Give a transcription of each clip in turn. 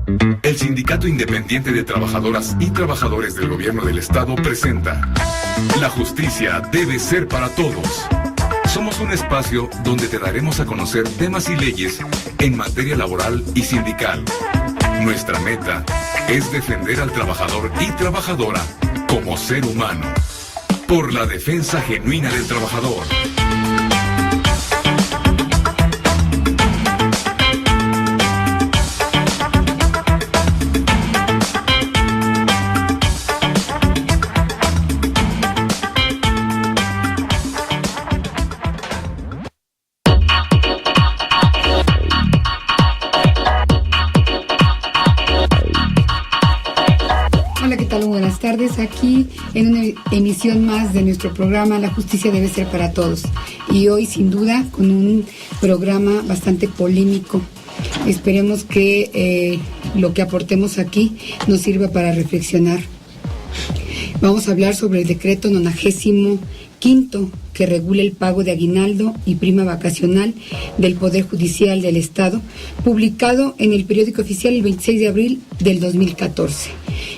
El Sindicato Independiente de Trabajadoras y Trabajadores del Gobierno del Estado presenta La justicia debe ser para todos. Somos un espacio donde te daremos a conocer temas y leyes en materia laboral y sindical. Nuestra meta es defender al trabajador y trabajadora como ser humano, por la defensa genuina del trabajador. Buenas tardes, aquí en una emisión más de nuestro programa La justicia debe ser para todos, y hoy sin duda con un programa bastante polémico. Esperemos que lo que aportemos aquí nos sirva para reflexionar. Vamos a hablar sobre el decreto 95 que regula el pago de aguinaldo y prima vacacional del Poder Judicial del Estado, publicado en el periódico oficial el 26 de abril del 2014.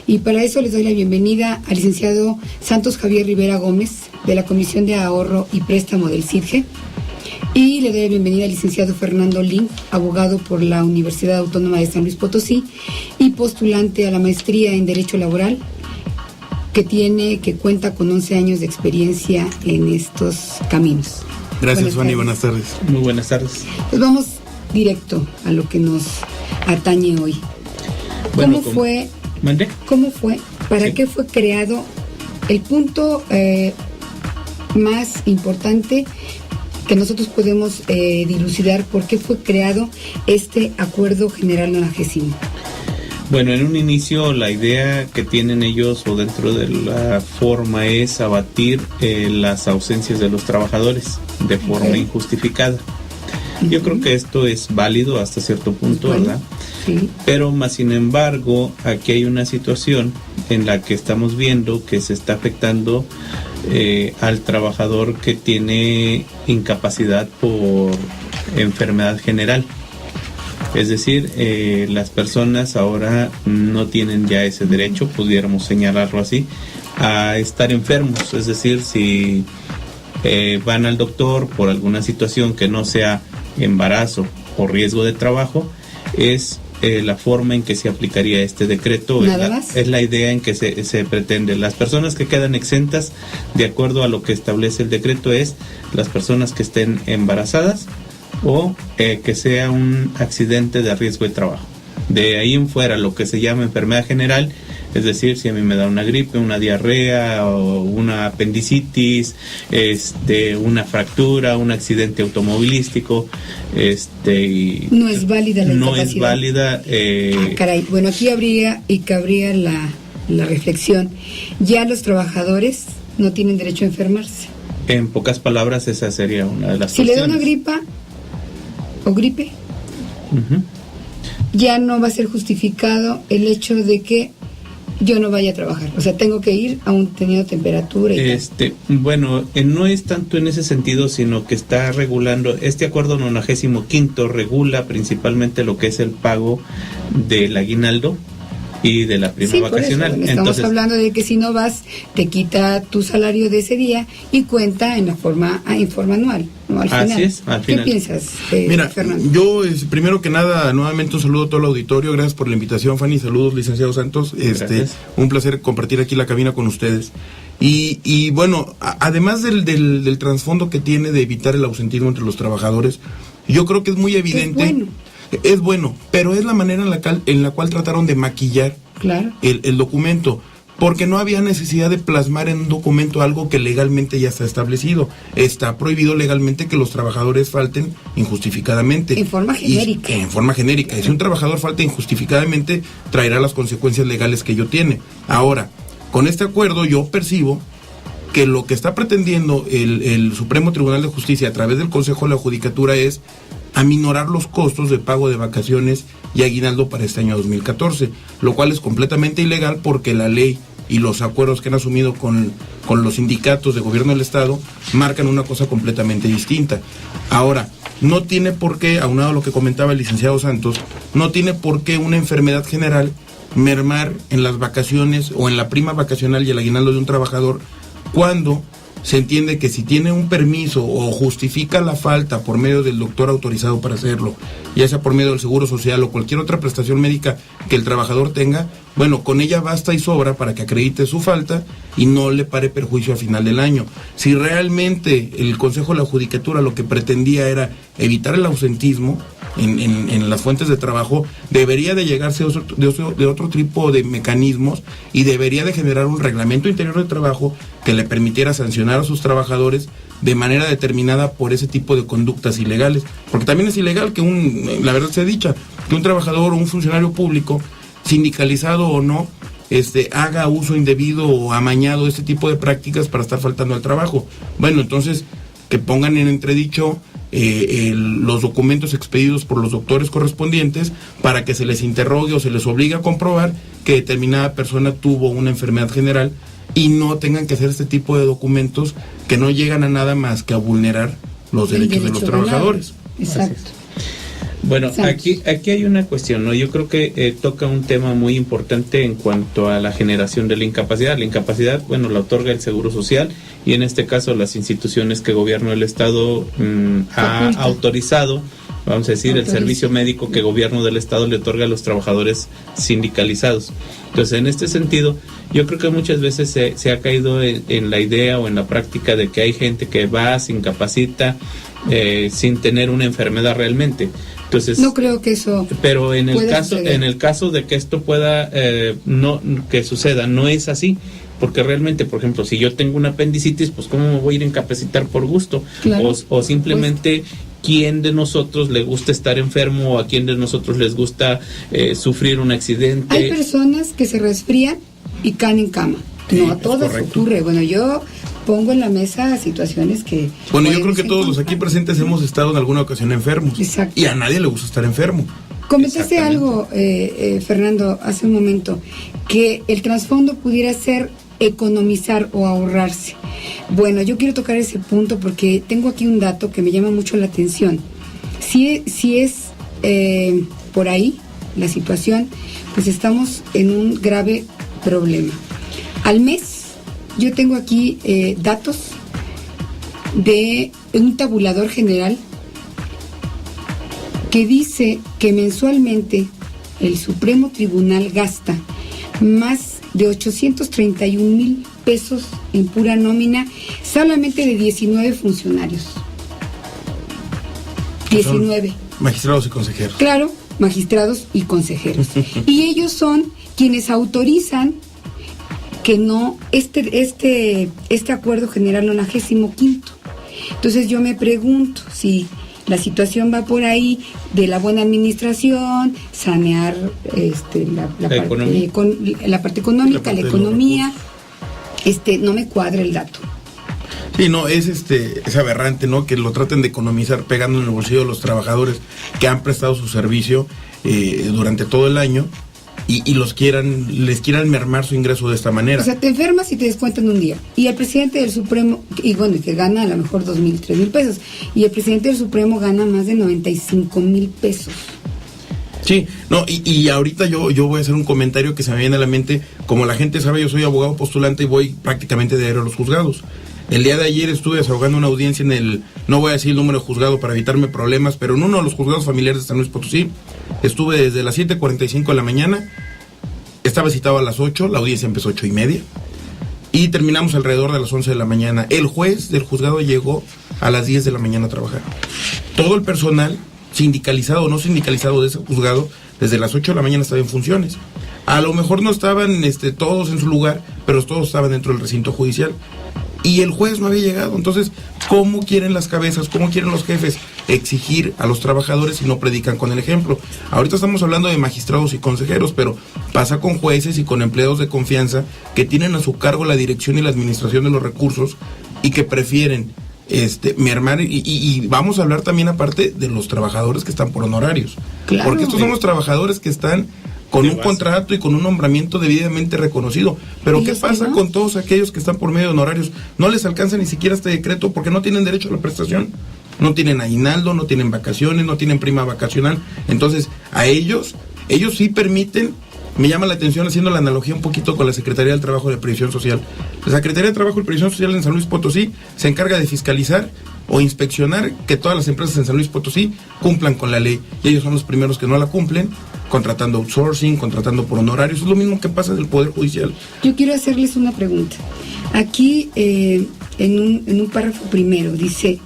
Y para eso les doy la bienvenida al licenciado Santos Javier Rivera Gómez, de la Comisión de Ahorro y Préstamo del CIDGE, y le doy la bienvenida al licenciado Fernando Lin, abogado por la Universidad Autónoma de San Luis Potosí y postulante a la maestría en Derecho Laboral, que cuenta con 11 años de experiencia en estos caminos. Gracias, Fanny, buenas tardes. Muy buenas tardes. Pues vamos directo a lo que nos atañe hoy. Bueno, ¿Cómo fue? ¿Para qué fue creado? El punto más importante que nosotros podemos dilucidar, ¿por qué fue creado este Acuerdo General 90? Bueno, en un inicio la idea que tienen ellos o dentro de la forma es abatir las ausencias de los trabajadores de forma injustificada. Yo creo que esto es válido hasta cierto punto, ¿verdad? Sí. Pero más sin embargo, aquí hay una situación en la que estamos viendo que se está afectando al trabajador que tiene incapacidad por enfermedad general. Es decir, las personas ahora no tienen ya ese derecho, pudiéramos señalarlo así, a estar enfermos. Es decir, si van al doctor por alguna situación que no sea embarazo o riesgo de trabajo, es la forma en que se aplicaría este decreto. Es la idea en que se pretende. Las personas que quedan exentas, de acuerdo a lo que establece el decreto, es las personas que estén embarazadas o que sea un accidente de riesgo de trabajo. De ahí en fuera, lo que se llama enfermedad general, es decir, si a mí me da una gripe, una diarrea o una apendicitis, una fractura, un accidente automovilístico, no es válida la incapacidad. No es válida. Caray. Bueno, aquí cabría la reflexión. Ya los trabajadores no tienen derecho a enfermarse. En pocas palabras, esa sería una de las cuestiones. Si le da una gripa o gripe, ya no va a ser justificado el hecho de que yo no vaya a trabajar. O sea, tengo que ir aún teniendo temperatura y bueno, no es tanto en ese sentido, sino que está regulando, este acuerdo 95 regula principalmente lo que es el pago del aguinaldo y de la prima vacacional. Por eso, estamos hablando de que si no vas, te quita tu salario de ese día y cuenta en forma anual, ¿no? Al final. Así es, al final. ¿Qué piensas, Mira, Fernando? yo primero que nada, nuevamente un saludo a todo el auditorio. Gracias por la invitación, Fanny. Saludos, licenciado Santos. Un placer compartir aquí la cabina con ustedes. Y bueno, además del trasfondo que tiene de evitar el ausentismo entre los trabajadores, yo creo que es muy evidente. Es bueno, pero es la manera en la cual trataron de maquillar el documento, porque no había necesidad de plasmar en un documento algo que legalmente ya está establecido. Está prohibido legalmente que los trabajadores falten injustificadamente. En forma genérica. En forma genérica. Y si un trabajador falta injustificadamente, traerá las consecuencias legales que ello tiene. Ahora, con este acuerdo yo percibo que lo que está pretendiendo el Supremo Tribunal de Justicia a través del Consejo de la Judicatura es aminorar los costos de pago de vacaciones y aguinaldo para este año 2014, lo cual es completamente ilegal porque la ley y los acuerdos que han asumido con los sindicatos de gobierno del Estado marcan una cosa completamente distinta. Ahora, no tiene por qué, aunado a lo que comentaba el licenciado Santos, no tiene por qué una enfermedad general mermar en las vacaciones o en la prima vacacional y el aguinaldo de un trabajador, cuando se entiende que si tiene un permiso o justifica la falta por medio del doctor autorizado para hacerlo, ya sea por medio del Seguro Social o cualquier otra prestación médica que el trabajador tenga, bueno, con ella basta y sobra para que acredite su falta y no le pare perjuicio a final del año. Si realmente el Consejo de la Judicatura lo que pretendía era evitar el ausentismo en las fuentes de trabajo, debería de llegarse de otro tipo de mecanismos y debería de generar un reglamento interior de trabajo que le permitiera sancionar a sus trabajadores de manera determinada por ese tipo de conductas ilegales, porque también es ilegal que la verdad sea dicha, que un trabajador o un funcionario público, sindicalizado o no, haga uso indebido o amañado de este tipo de prácticas para estar faltando al trabajo. Bueno, entonces que pongan en entredicho los documentos expedidos por los doctores correspondientes para que se les interrogue o se les obligue a comprobar que determinada persona tuvo una enfermedad general y no tengan que hacer este tipo de documentos que no llegan a nada más que a vulnerar los derechos de los trabajadores. Exacto. Bueno, aquí hay una cuestión, ¿no? Yo creo que toca un tema muy importante en cuanto a la generación de la incapacidad. La incapacidad, bueno, la otorga el Seguro Social y en este caso las instituciones que gobierno del Estado ha autorizado, vamos a decir, el servicio médico que gobierno del Estado le otorga a los trabajadores sindicalizados. Entonces, en este sentido, yo creo que muchas veces se ha caído en la idea o en la práctica de que hay gente que va, se incapacita sin tener una enfermedad realmente. Entonces, no creo que eso. Pero en el caso de que esto pueda que suceda, no es así, porque realmente, por ejemplo, si yo tengo una apendicitis, pues cómo me voy a ir a incapacitar por gusto, claro, o simplemente quién de nosotros le gusta estar enfermo o a quién de nosotros les gusta sufrir un accidente. Hay personas que se resfrían y caen en cama. No a todos ocurre. Bueno, yo pongo en la mesa situaciones que... Bueno, yo creo que todos los aquí presentes hemos estado en alguna ocasión enfermos. Exacto. Y a nadie le gusta estar enfermo. Comentaste algo, Fernando, hace un momento, que el trasfondo pudiera ser economizar o ahorrarse. Bueno, yo quiero tocar ese punto porque tengo aquí un dato que me llama mucho la atención. Si es por ahí la situación, pues estamos en un grave problema. Al mes, yo tengo aquí datos de un tabulador general que dice que mensualmente el Supremo Tribunal gasta más de 831,000 pesos en pura nómina solamente de 19 funcionarios. 19. Magistrados y consejeros. Claro, magistrados y consejeros. Y ellos son quienes autorizan que no, este acuerdo general 95. Entonces yo me pregunto si la situación va por ahí de la buena administración, sanear la parte económica, la economía, no me cuadra el dato. Sí, no, es aberrante, ¿no? Que lo traten de economizar pegando en el bolsillo de los trabajadores que han prestado su servicio durante todo el año. Y les quieran mermar su ingreso de esta manera. O sea, te enfermas y te descuentan un día. Y el presidente del Supremo, y bueno, que gana a lo mejor 2,000, 3,000 pesos. Y el presidente del Supremo gana más de 95,000 pesos. Sí, no, y ahorita yo voy a hacer un comentario que se me viene a la mente. Como la gente sabe, yo soy abogado postulante y voy prácticamente diario a los juzgados. El día de ayer estuve desahogando una audiencia no voy a decir el número de juzgado para evitarme problemas, pero en uno de los juzgados familiares de San Luis Potosí. Estuve desde las 7:45 de la mañana, estaba citado a las 8, la audiencia empezó 8:30 y terminamos alrededor de las 11 de la mañana. El juez del juzgado llegó a las 10 de la mañana a trabajar. Todo el personal, sindicalizado o no sindicalizado de ese juzgado, desde las 8 de la mañana estaba en funciones. A lo mejor no estaban todos en su lugar, pero todos estaban dentro del recinto judicial. Y el juez no había llegado. Entonces, ¿cómo quieren las cabezas, cómo quieren los jefes exigir a los trabajadores si no predican con el ejemplo? Ahorita estamos hablando de magistrados y consejeros, pero pasa con jueces y con empleados de confianza que tienen a su cargo la dirección y la administración de los recursos y que prefieren mermar. Y vamos a hablar también aparte de los trabajadores que están por honorarios. Claro. Porque estos son los trabajadores que están con un contrato y con un nombramiento debidamente reconocido. Pero ¿qué pasa con todos aquellos que están por medio de honorarios? No les alcanza ni siquiera este decreto porque no tienen derecho a la prestación. No tienen aguinaldo, no tienen vacaciones, no tienen prima vacacional. Entonces, a ellos sí permiten. Me llama la atención haciendo la analogía un poquito con la Secretaría del Trabajo y de Previsión Social. La Secretaría de Trabajo y Previsión Social en San Luis Potosí se encarga de fiscalizar o inspeccionar que todas las empresas en San Luis Potosí cumplan con la ley. Y ellos son los primeros que no la cumplen, contratando outsourcing, contratando por honorarios. Es lo mismo que pasa del Poder Judicial. Yo quiero hacerles una pregunta. Aquí, en un párrafo primero, dice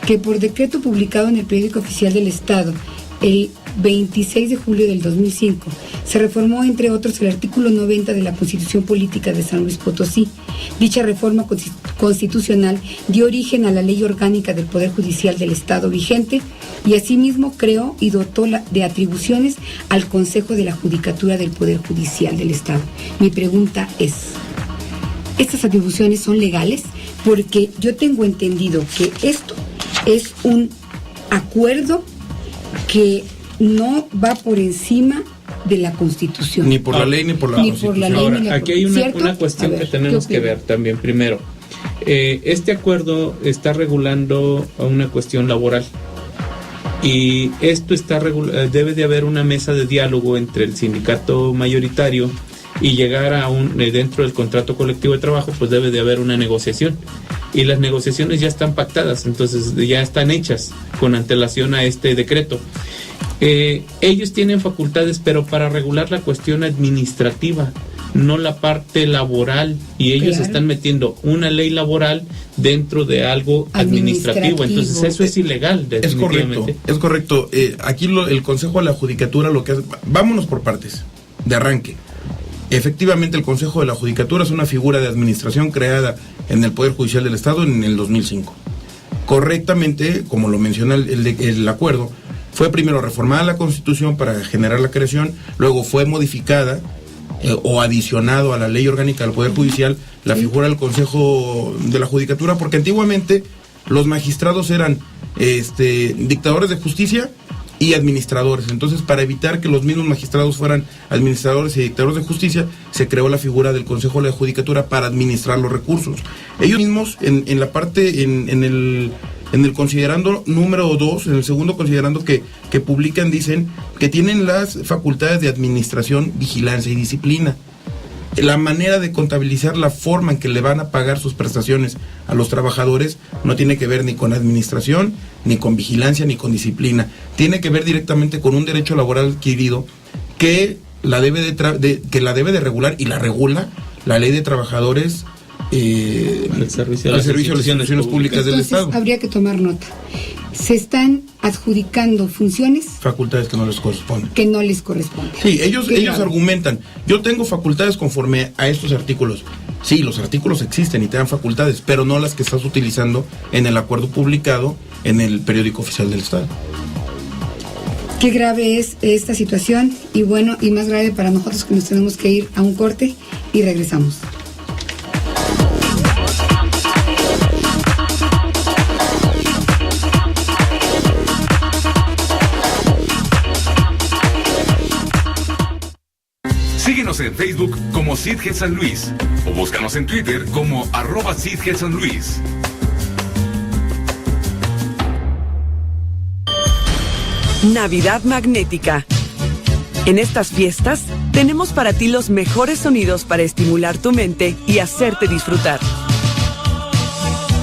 que por decreto publicado en el Periódico Oficial del Estado, el 26 de julio del 2005, se reformó, entre otros, el artículo 90 de la Constitución Política de San Luis Potosí. Dicha reforma constitucional dio origen a la Ley Orgánica del Poder Judicial del Estado vigente y asimismo creó y dotó de atribuciones al Consejo de la Judicatura del Poder Judicial del Estado. Mi pregunta es, ¿estas atribuciones son legales? Porque yo tengo entendido que esto es un acuerdo que no va por encima de la Constitución. Ni por la ley, ni por la Constitución. Ahora, aquí hay una cuestión que tenemos que ver también. Primero, este acuerdo está regulando una cuestión laboral. Y esto debe de haber una mesa de diálogo entre el sindicato mayoritario y llegar a dentro del contrato colectivo de trabajo, pues debe de haber una negociación. Y las negociaciones ya están pactadas, entonces ya están hechas con antelación a este decreto. Ellos tienen facultades, pero para regular la cuestión administrativa, no la parte laboral, y ellos están metiendo una ley laboral dentro de algo administrativo. Entonces eso es ilegal, definitivamente. Es correcto. Aquí el Consejo de la Judicatura lo que hace, vámonos por partes, de arranque. Efectivamente, el Consejo de la Judicatura es una figura de administración creada en el Poder Judicial del Estado en el 2005. Correctamente, como lo menciona el acuerdo, fue primero reformada la Constitución para generar la creación, luego fue modificada o adicionado a la Ley Orgánica del Poder Judicial la figura del Consejo de la Judicatura, porque antiguamente los magistrados eran dictadores de justicia y administradores. Entonces, para evitar que los mismos magistrados fueran administradores y dictadores de justicia, se creó la figura del Consejo de la Judicatura para administrar los recursos. Ellos mismos, en la parte, en el considerando número 2, en el segundo considerando que publican, dicen que tienen las facultades de administración, vigilancia y disciplina. La manera de contabilizar la forma en que le van a pagar sus prestaciones a los trabajadores no tiene que ver ni con administración, ni con vigilancia, ni con disciplina. Tiene que ver directamente con un derecho laboral adquirido que la debe de regular, y la regula la Ley de Trabajadores al servicio de las instituciones públicas del Estado. Habría que tomar nota. Se están adjudicando funciones, facultades que no les corresponden. Sí, ellos argumentan, yo tengo facultades conforme a estos artículos. Sí, los artículos existen y te dan facultades, pero no las que estás utilizando en el acuerdo publicado en el Periódico Oficial del Estado. Qué grave es esta situación, y bueno, y más grave para nosotros, que nos tenemos que ir a un corte y regresamos. Síguenos en Facebook como CIDG San Luis o búscanos en Twitter como @CIDG San Luis. Navidad Magnética. En estas fiestas tenemos para ti los mejores sonidos para estimular tu mente y hacerte disfrutar.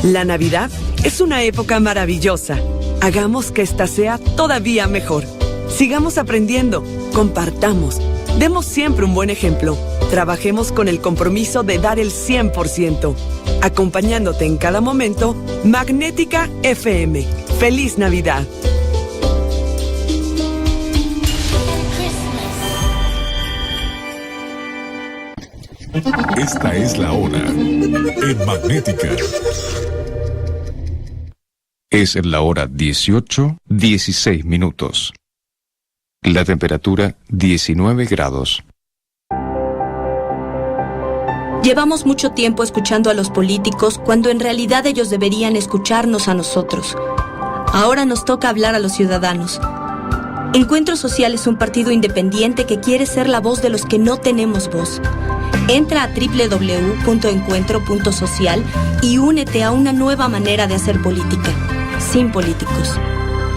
La Navidad es una época maravillosa. Hagamos que esta sea todavía mejor. Sigamos aprendiendo, compartamos. Demos siempre un buen ejemplo. Trabajemos con el compromiso de dar el 100%. Acompañándote en cada momento, Magnética FM. ¡Feliz Navidad! Esta es la hora en Magnética. Es la hora 18:16 minutos. La temperatura 19 grados. Llevamos mucho tiempo escuchando a los políticos cuando en realidad ellos deberían escucharnos a nosotros. Ahora nos toca hablar a los ciudadanos. Encuentro Social es un partido independiente que quiere ser la voz de los que no tenemos voz. Entra a www.encuentro.social y únete a una nueva manera de hacer política, sin políticos.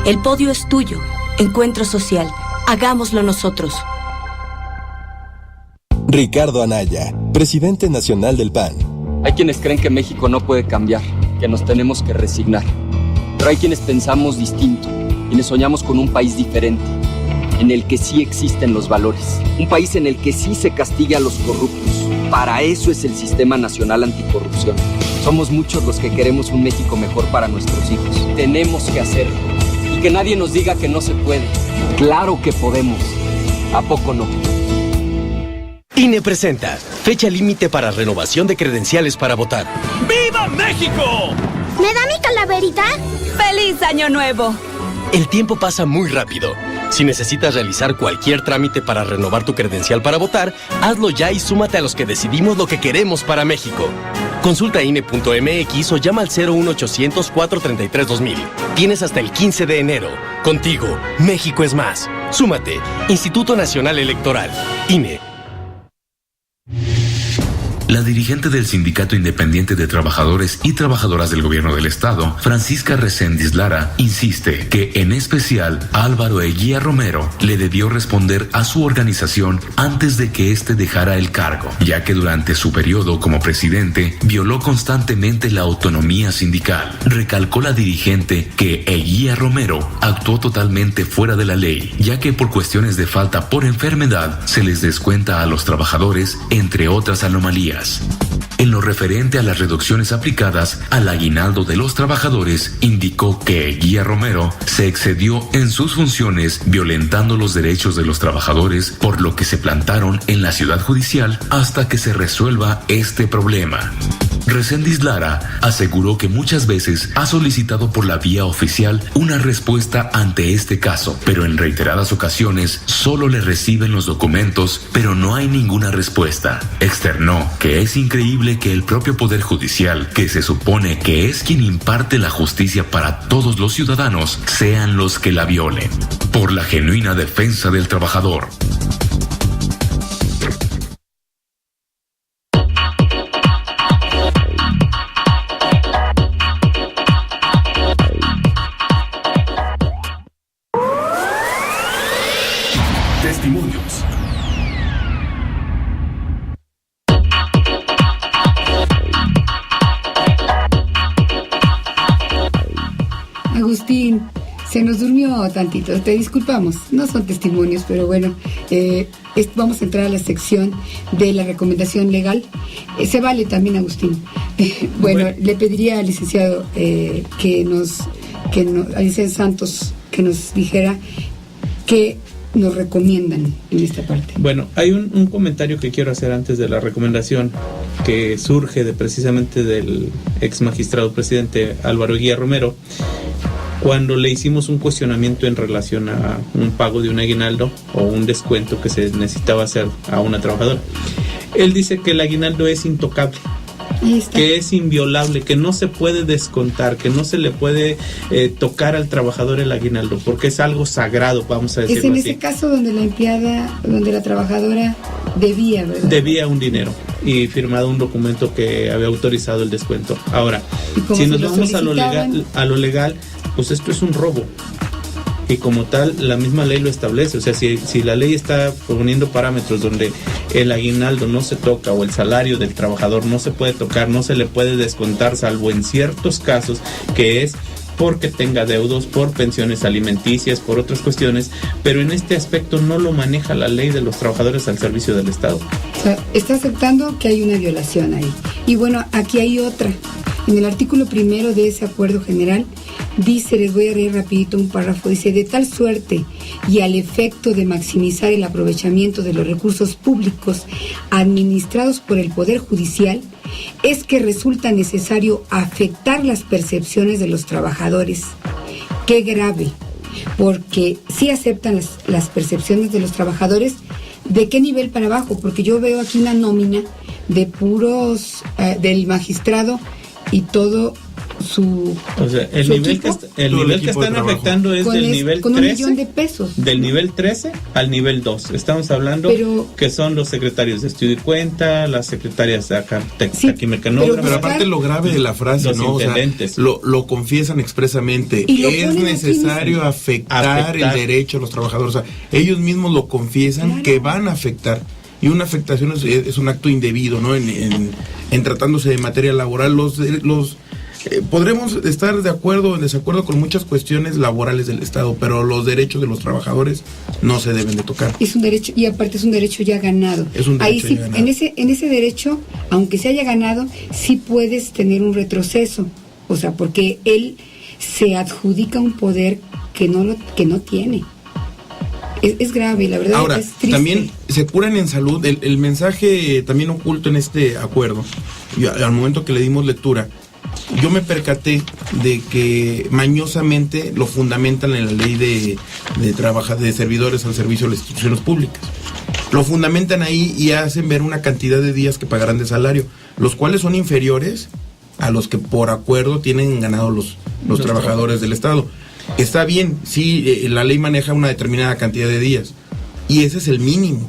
El podio es tuyo. Encuentro Social. Hagámoslo nosotros. Ricardo Anaya, presidente nacional del PAN. Hay quienes creen que México no puede cambiar, que nos tenemos que resignar. Pero hay quienes pensamos distinto, quienes soñamos con un país diferente, en el que sí existen los valores. Un país en el que sí se castiga a los corruptos. Para eso es el Sistema Nacional Anticorrupción. Somos muchos los que queremos un México mejor para nuestros hijos. Tenemos que hacerlo. Y que nadie nos diga que no se puede. Claro que podemos. ¿A poco no? INE presenta fecha límite para renovación de credenciales para votar. ¡Viva México! ¿Me da mi calaverita? ¡Feliz Año Nuevo! El tiempo pasa muy rápido. Si necesitas realizar cualquier trámite para renovar tu credencial para votar, hazlo ya y súmate a los que decidimos lo que queremos para México. Consulta INE.mx o llama al 01800 433 2000. Tienes hasta el 15 de enero. Contigo, México es más. Súmate. Instituto Nacional Electoral. INE. La dirigente del Sindicato Independiente de Trabajadores y Trabajadoras del Gobierno del Estado, Francisca Reséndiz Lara, insiste que en especial Álvaro Eguía Romero le debió responder a su organización antes de que éste dejara el cargo, ya que durante su periodo como presidente violó constantemente la autonomía sindical. Recalcó la dirigente que Eguía Romero actuó totalmente fuera de la ley, ya que por cuestiones de falta por enfermedad se les descuenta a los trabajadores, entre otras anomalías. En lo referente a las reducciones aplicadas al aguinaldo de los trabajadores, indicó que Eguía Romero se excedió en sus funciones violentando los derechos de los trabajadores, por lo que se plantaron en la ciudad judicial hasta que se resuelva este problema. Reséndiz Lara aseguró que muchas veces ha solicitado por la vía oficial una respuesta ante este caso, pero en reiteradas ocasiones solo le reciben los documentos, pero no hay ninguna respuesta. Externó que es increíble que el propio Poder Judicial, que se supone que es quien imparte la justicia para todos los ciudadanos, sean los que la violen. Por la genuina defensa del trabajador. Testimonios. Agustín, se nos durmió tantito, te disculpamos, no son testimonios, pero bueno, vamos a entrar a la sección de la recomendación legal. Se vale también, Agustín. Bueno, le pediría al licenciado al licenciado Santos que nos dijera qué nos recomiendan en esta parte. Bueno, hay un comentario que quiero hacer antes de la recomendación, que surge precisamente del ex magistrado presidente Álvaro Eguía Romero, cuando le hicimos un cuestionamiento en relación a un pago de un aguinaldo o un descuento que se necesitaba hacer a una trabajadora. Él dice que el aguinaldo es intocable, que es inviolable, que no se puede descontar, que no se le puede tocar al trabajador el aguinaldo, porque es algo sagrado, vamos a decirlo así. Es en ese caso donde la trabajadora debía, ¿verdad? Debía un dinero y firmado un documento que había autorizado el descuento. Ahora, si nos vamos a lo legal, pues esto es un robo. Y como tal, la misma ley lo establece. O sea, si la ley está poniendo parámetros donde el aguinaldo no se toca o el salario del trabajador no se puede tocar, no se le puede descontar, salvo en ciertos casos, que es porque tenga deudos, por pensiones alimenticias, por otras cuestiones, pero en este aspecto no lo maneja la ley de los trabajadores al servicio del Estado. O sea, está aceptando que hay una violación ahí. Y bueno, aquí hay otra. En el artículo 1 de ese acuerdo general dice, les voy a leer rapidito un párrafo, dice: de tal suerte y al efecto de maximizar el aprovechamiento de los recursos públicos administrados por el Poder Judicial, es que resulta necesario afectar las percepciones de los trabajadores. Qué grave, porque sí aceptan las percepciones de los trabajadores. ¿De qué nivel para abajo? Porque yo veo aquí una nómina de puros del magistrado y todo o sea, el nivel que están afectando es del nivel 13, con $1 millón de pesos. Del nivel 13 al nivel 2. Estamos hablando que son los secretarios de estudio y cuenta, las secretarias de taquimecanógrafo. Pero aparte lo grave de la frase, ¿no? O sea, lo confiesan expresamente. Es necesario afectar el derecho a los trabajadores. O sea, ellos mismos lo confiesan que van a afectar. Y una afectación es un acto indebido, ¿no? En tratándose de materia laboral, podremos estar de acuerdo o en desacuerdo con muchas cuestiones laborales del Estado, pero los derechos de los trabajadores no se deben de tocar. Es un derecho, y aparte es un derecho ya ganado. Es un derecho ya ganado. En ese derecho, aunque se haya ganado, sí puedes tener un retroceso. O sea, porque él se adjudica un poder que no tiene. Es grave, la verdad. Ahora, es triste. También se curan en salud. El mensaje también oculto en este acuerdo, y al momento que le dimos lectura, yo me percaté de que mañosamente lo fundamentan en la ley de servidores al servicio de las instituciones públicas. Lo fundamentan ahí y hacen ver una cantidad de días que pagarán de salario, los cuales son inferiores a los que por acuerdo tienen ganado los trabajadores del Estado. Está bien, sí, la ley maneja una determinada cantidad de días y ese es el mínimo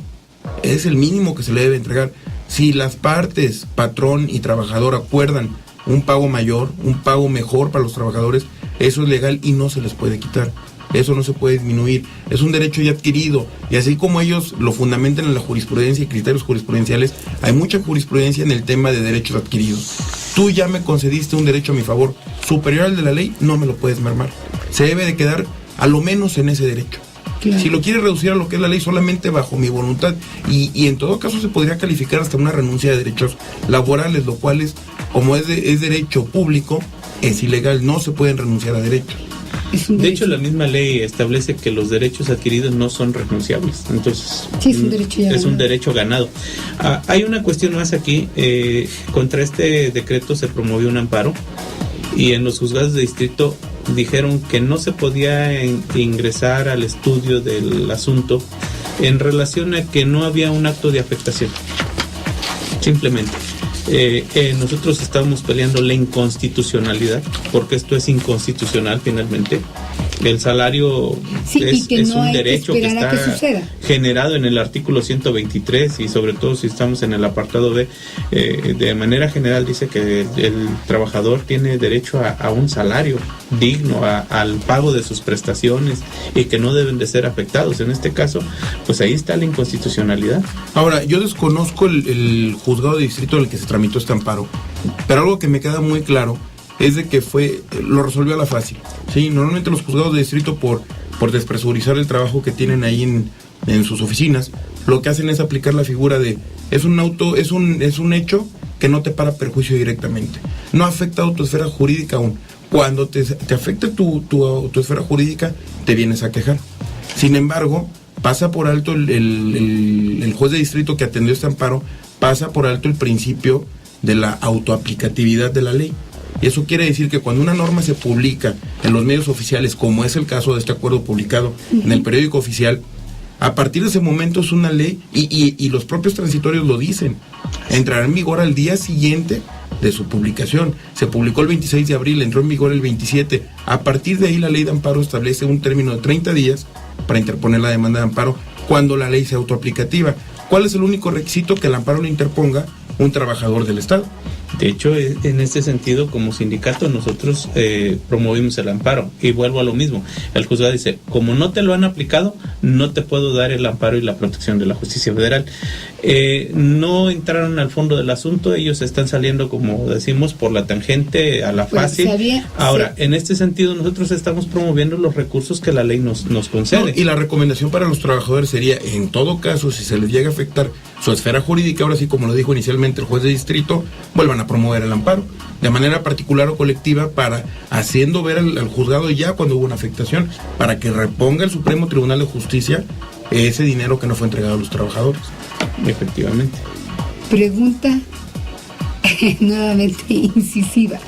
que se le debe entregar. Si las partes, patrón y trabajador, acuerdan un pago mayor, un pago mejor para los trabajadores, eso es legal y no se les puede quitar. Eso no se puede disminuir, es un derecho ya adquirido, y así como ellos lo fundamentan en la jurisprudencia y criterios jurisprudenciales, hay mucha jurisprudencia en el tema de derechos adquiridos. Tú ya me concediste un derecho a mi favor superior al de la ley, no me lo puedes mermar. Se debe de quedar a lo menos en ese derecho. Claro. Si lo quieres reducir a lo que es la ley solamente bajo mi voluntad, y en todo caso se podría calificar hasta una renuncia de derechos laborales, lo cual es, como es derecho público, es ilegal, no se pueden renunciar a derechos. De hecho, la misma ley establece que los derechos adquiridos no son renunciables. Entonces, sí, es un derecho ganado. Hay una cuestión más aquí. Contra este decreto se promovió un amparo y en los juzgados de distrito dijeron que no se podía ingresar al estudio del asunto en relación a que no había un acto de afectación. Simplemente. Nosotros estamos peleando la inconstitucionalidad, porque esto es inconstitucional finalmente. El salario es un derecho que está generado en el artículo 123 y sobre todo si estamos en el apartado B, de manera general dice que el trabajador tiene derecho a un salario digno, al pago de sus prestaciones y que no deben de ser afectados. En este caso, pues ahí está la inconstitucionalidad. Ahora, yo desconozco el juzgado de distrito en el que se tramitó este amparo, pero algo que me queda muy claro es de que lo resolvió a la fácil. Sí, normalmente los juzgados de distrito por despresurizar el trabajo que tienen ahí en sus oficinas, lo que hacen es aplicar la figura de es un hecho que no te para perjuicio directamente. No ha afectado tu esfera jurídica aún. Cuando te afecte tu esfera jurídica, te vienes a quejar. Sin embargo, pasa por alto el juez de distrito que atendió este amparo, pasa por alto el principio de la autoaplicatividad de la ley. Y eso quiere decir que cuando una norma se publica en los medios oficiales, como es el caso de este acuerdo publicado en el periódico oficial, a partir de ese momento es una ley y los propios transitorios lo dicen. Entrará en vigor al día siguiente de su publicación. Se publicó el 26 de abril, entró en vigor el 27. A partir de ahí la ley de amparo establece un término de 30 días para interponer la demanda de amparo cuando la ley sea autoaplicativa. ¿Cuál es el único requisito? Que el amparo lo interponga un trabajador del Estado. De hecho, en este sentido, como sindicato, nosotros promovimos el amparo. Y vuelvo a lo mismo. El juzgado dice, como no te lo han aplicado, no te puedo dar el amparo y la protección de la justicia federal. No entraron al fondo del asunto. Ellos están saliendo, como decimos, por la tangente a la fácil. Ahora, en este sentido, nosotros estamos promoviendo los recursos que la ley nos concede. Y la recomendación para los trabajadores sería, en todo caso, si se les llega a afectar su esfera jurídica, ahora sí, como lo dijo inicialmente el juez de distrito, vuelvan a promover el amparo, de manera particular o colectiva, para haciendo ver al juzgado ya cuando hubo una afectación, para que reponga el Supremo Tribunal de Justicia ese dinero que no fue entregado a los trabajadores. Efectivamente. Pregunta nuevamente incisiva.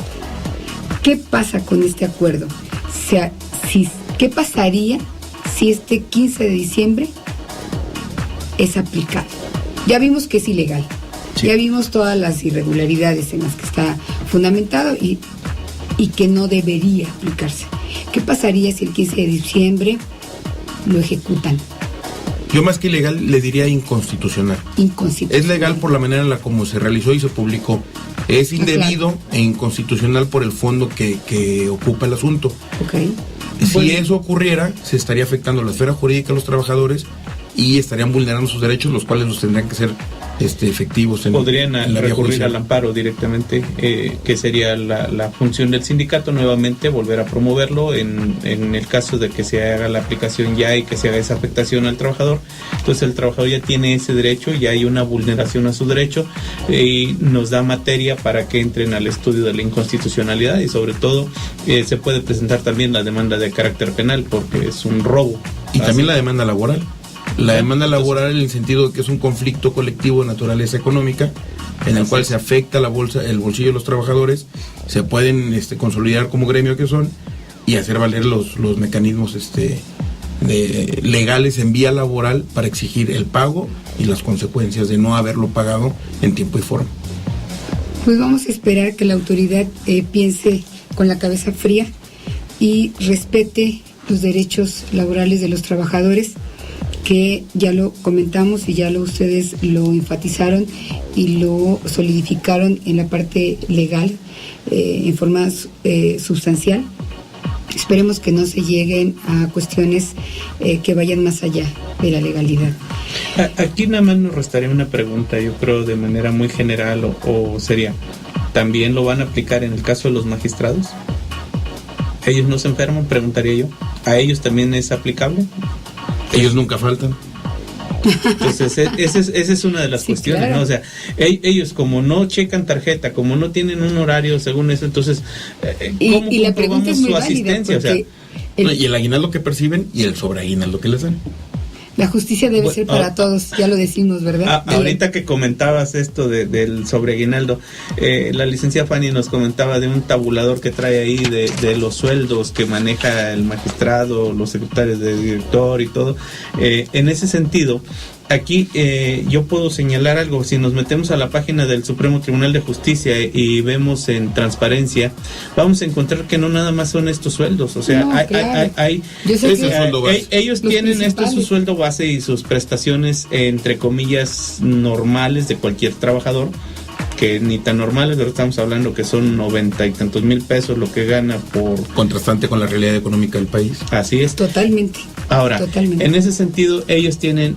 ¿Qué pasa con este acuerdo? ¿Qué pasaría si este 15 de diciembre es aplicado? Ya vimos que es ilegal. Sí. Ya vimos todas las irregularidades en las que está fundamentado y y que no debería aplicarse. ¿Qué pasaría si el 15 de diciembre lo ejecutan? Yo más que ilegal le diría inconstitucional. Inconstitucional. Es legal por la manera en la como se realizó y se publicó. Es indebido e inconstitucional por el fondo que ocupa el asunto. Okay. Si eso ocurriera, se estaría afectando la esfera jurídica de los trabajadores y estarían vulnerando sus derechos, los cuales los tendrían que ser efectivos en podrían en la vía recurrir judicial. al amparo directamente, que sería la función del sindicato, nuevamente volver a promoverlo en el caso de que se haga la aplicación ya y que se haga esa afectación al trabajador. Entonces el trabajador ya tiene ese derecho, ya hay una vulneración a su derecho y nos da materia para que entren al estudio de la inconstitucionalidad y sobre todo se puede presentar también la demanda de carácter penal porque es un robo. Y también la demanda laboral. La demanda laboral en el sentido de que es un conflicto colectivo de naturaleza económica en el cual se afecta el bolsillo de los trabajadores, se pueden consolidar como gremio que son y hacer valer los mecanismos legales en vía laboral para exigir el pago y las consecuencias de no haberlo pagado en tiempo y forma. Pues vamos a esperar que la autoridad piense con la cabeza fría y respete los derechos laborales de los trabajadores, que ya lo comentamos y ya ustedes lo enfatizaron y lo solidificaron en la parte legal en forma sustancial. Esperemos que no se lleguen a cuestiones que vayan más allá de la legalidad. Aquí nada más nos restaría una pregunta, yo creo de manera muy general o sería, ¿también lo van a aplicar en el caso de los magistrados? ¿Ellos no se enferman? Preguntaría yo. ¿A ellos también es aplicable? Ellos nunca faltan. Entonces esa es una de las cuestiones, claro, ¿no? O sea, ellos como no checan tarjeta, como no tienen un horario según eso, entonces ¿cómo y la pregunta es muy su válida, asistencia? O sea, y el aguinaldo que perciben y el sobreaguinaldo que les dan. La justicia debe ser para todos, ya lo decimos, ¿verdad? Ahorita que comentabas esto del sobreaguinaldo, la licenciada Fanny nos comentaba de un tabulador que trae ahí de los sueldos que maneja el magistrado, los secretarios de director y todo. En ese sentido, aquí yo puedo señalar algo. Si nos metemos a la página del Supremo Tribunal de Justicia y vemos en transparencia, vamos a encontrar que no nada más son estos sueldos. O sea, ellos tienen su sueldo base y sus prestaciones, entre comillas, normales de cualquier trabajador, que ni tan normales, pero estamos hablando que son 90 y tantos mil pesos lo que gana por... Contrastante con la realidad económica del país. Así es. Totalmente. Ahora, totalmente. En ese sentido, ellos tienen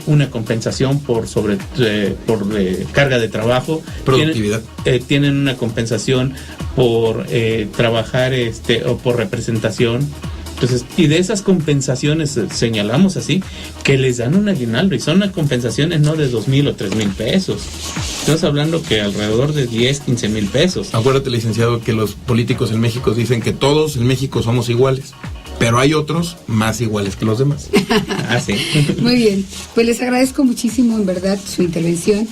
una compensación por carga de trabajo. Productividad. Tienen una compensación por trabajar o por representación. Entonces, y de esas compensaciones señalamos así, que les dan un aguinaldo y son compensaciones no de 2,000 o 3,000 pesos. Estamos hablando que alrededor de 10, 15 mil pesos. Acuérdate, licenciado, que los políticos en México dicen que todos en México somos iguales, pero hay otros más iguales que los demás. Sí. Muy bien, pues les agradezco muchísimo en verdad su intervención.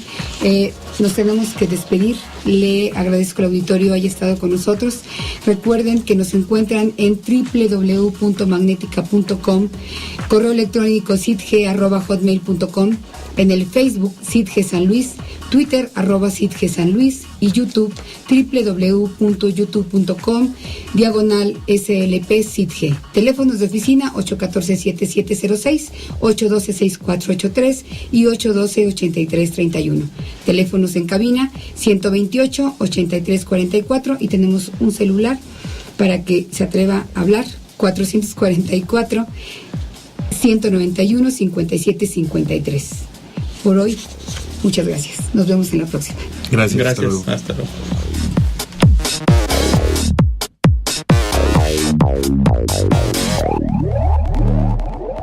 Nos tenemos que despedir. Le agradezco al auditorio haya estado con nosotros. Recuerden que nos encuentran en www.magnetica.com, correo electrónico sitge@hotmail.com, en el Facebook Sitge San Luis, Twitter @Sitge San Luis y YouTube www.youtube.com/SLP Sitge. Teléfonos de oficina 814-7706, 812-6483 y 812-8331. Teléfonos en cabina 128-8344 y tenemos un celular para que se atreva a hablar 444-191-5753. Por hoy, muchas gracias. Nos vemos en la próxima. Gracias. Hasta luego.